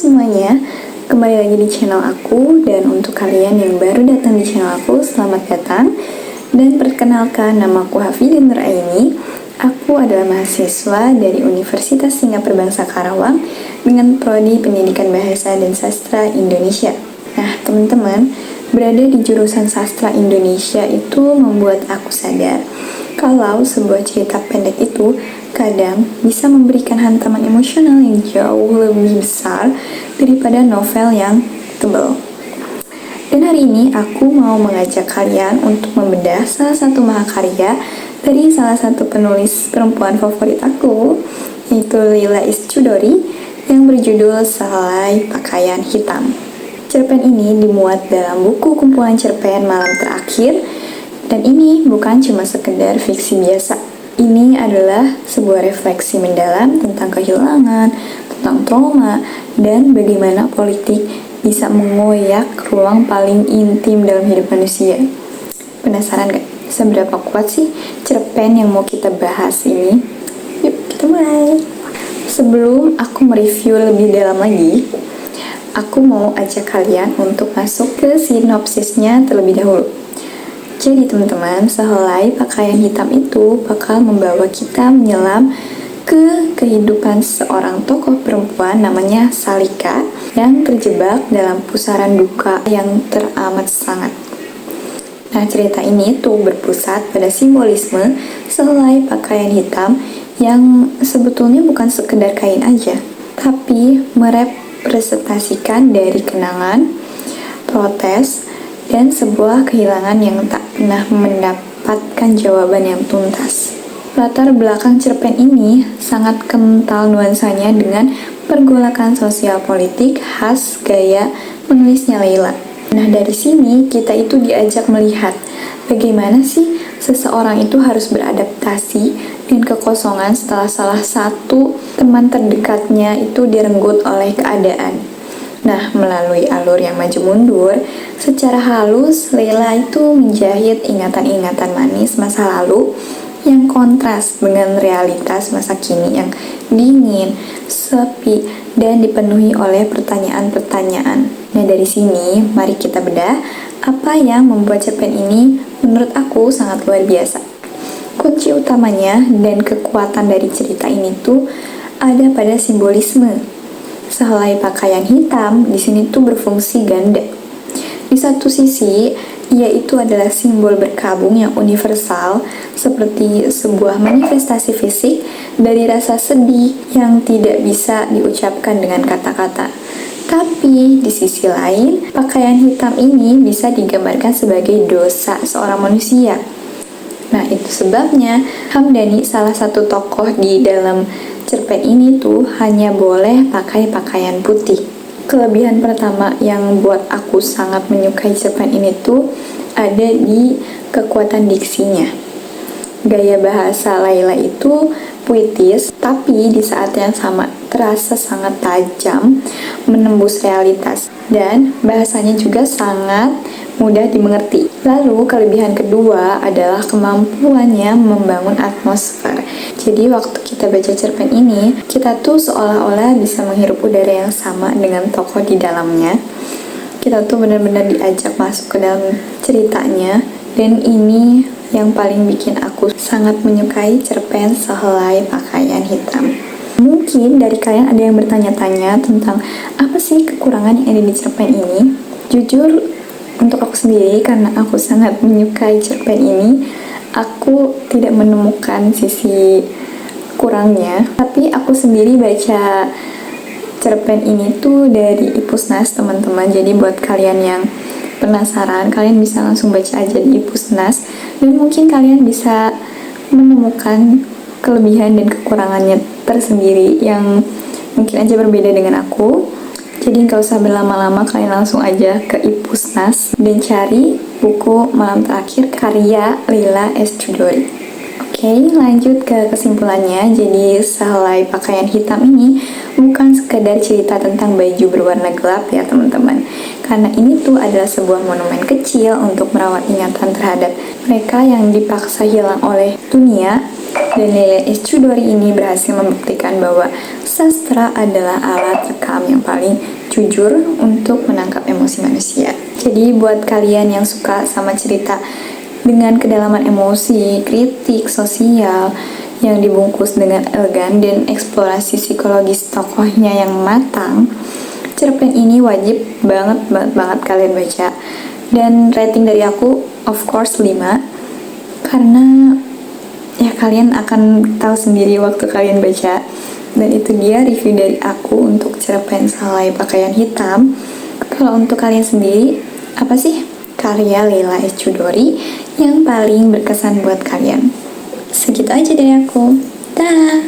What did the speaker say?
semuanya, kembali lagi di channel aku. Dan untuk kalian yang baru datang di channel aku, selamat datang. Dan perkenalkan, nama aku Hafidin Nuraini. Aku adalah mahasiswa dari Universitas Singapura Bangsa Karawang dengan prodi Pendidikan Bahasa dan Sastra Indonesia. Nah, teman-teman, berada di jurusan Sastra Indonesia itu membuat aku sadar kalau sebuah cerita pendek itu kadang bisa memberikan hantaman emosional yang jauh lebih besar daripada novel yang tebal. Dan hari ini aku mau mengajak kalian untuk membedah salah satu mahakarya dari salah satu penulis perempuan favorit aku, yaitu Leila S. Chudori, yang berjudul Sehelai Pakaian Hitam. Cerpen ini dimuat dalam buku kumpulan cerpen Malam Terakhir, dan ini bukan cuma sekedar fiksi biasa. Ini adalah sebuah refleksi mendalam tentang kehilangan, tentang trauma, dan bagaimana politik bisa mengoyak ruang paling intim dalam hidup manusia. Penasaran gak? Seberapa kuat sih cerpen yang mau kita bahas ini? Yuk, kita mulai! Sebelum aku mereview lebih dalam lagi, aku mau ajak kalian untuk masuk ke sinopsisnya terlebih dahulu. Jadi teman-teman, Sehelai Pakaian Hitam itu bakal membawa kita menyelam ke kehidupan seorang tokoh perempuan namanya Salika yang terjebak dalam pusaran duka yang teramat sangat. Nah, cerita ini tuh berpusat pada simbolisme sehelai pakaian hitam yang sebetulnya bukan sekedar kain aja, tapi merepresentasikan dari kenangan, protes, dan sebuah kehilangan yang tak pernah mendapatkan jawaban yang tuntas. Latar belakang cerpen ini sangat kental nuansanya dengan pergolakan sosial politik khas gaya menulisnya Leila. Nah, dari sini kita itu diajak melihat bagaimana sih seseorang itu harus beradaptasi dengan kekosongan setelah salah satu teman terdekatnya itu direnggut oleh keadaan. Nah, melalui alur yang maju mundur, secara halus Leila itu menjahit ingatan-ingatan manis masa lalu yang kontras dengan realitas masa kini yang dingin, sepi, dan dipenuhi oleh pertanyaan-pertanyaan. Nah, dari sini mari kita bedah apa yang membuat cerpen ini menurut aku sangat luar biasa. Kunci utamanya dan kekuatan dari cerita ini tuh ada pada simbolisme. Sehelai pakaian hitam di sini tuh berfungsi ganda. Di satu sisi, ia itu adalah simbol berkabung yang universal, seperti sebuah manifestasi fisik dari rasa sedih yang tidak bisa diucapkan dengan kata-kata. Tapi di sisi lain, pakaian hitam ini bisa digambarkan sebagai dosa seorang manusia. Nah, itu sebabnya Hamdani, salah satu tokoh di dalam cerpen ini tuh hanya boleh pakai pakaian putih. Kelebihan pertama yang buat aku sangat menyukai cerpen ini tuh ada di kekuatan diksinya. Gaya bahasa Leila itu puitis, tapi di saat yang sama terasa sangat tajam, menembus realitas, dan bahasanya juga sangat mudah dimengerti. Lalu kelebihan kedua adalah kemampuannya membangun atmosfer. Jadi waktu kita baca cerpen ini, kita tuh seolah-olah bisa menghirup udara yang sama dengan tokoh di dalamnya. Kita tuh benar-benar diajak masuk ke dalam ceritanya, dan ini yang paling bikin aku sangat menyukai cerpen Sehelai Pakaian Hitam. Mungkin dari kalian ada yang bertanya-tanya tentang apa sih kekurangan yang ada di cerpen ini. Jujur, untuk aku sendiri, karena aku sangat menyukai cerpen ini, aku tidak menemukan sisi kurangnya. Tapi aku sendiri baca cerpen ini tuh dari Ipusnas, teman-teman. Jadi buat kalian yang penasaran, kalian bisa langsung baca aja di Ipusnas, dan mungkin kalian bisa menemukan kelebihan dan kekurangannya tersendiri yang mungkin aja berbeda dengan aku. Jadi nggak usah berlama-lama, kalian langsung aja ke Ipusnas dan cari buku Malam Terakhir karya Leila S. Chudori. Oke, lanjut ke kesimpulannya. Jadi Sehelai Pakaian Hitam ini bukan sekedar cerita tentang baju berwarna gelap ya teman-teman. karena ini tuh adalah sebuah monumen kecil untuk merawat ingatan terhadap mereka yang dipaksa hilang oleh dunia. Dan Leila S. Chudori ini berhasil membuktikan bahwa sastra adalah alat rekam yang paling jujur untuk menangkap emosi manusia. Jadi buat kalian yang suka sama cerita dengan kedalaman emosi, kritik sosial yang dibungkus dengan elegan dan eksplorasi psikologis tokohnya yang matang, cerpen ini wajib banget kalian baca. Dan rating dari aku of course 5, karena ya kalian akan tahu sendiri waktu kalian baca. Dan itu dia review dari aku untuk cerpen Salai Pakaian Hitam. Kalau untuk kalian sendiri, apa sih karya Leila S. Chudori yang paling berkesan buat kalian? Segitu aja dari aku. Dah.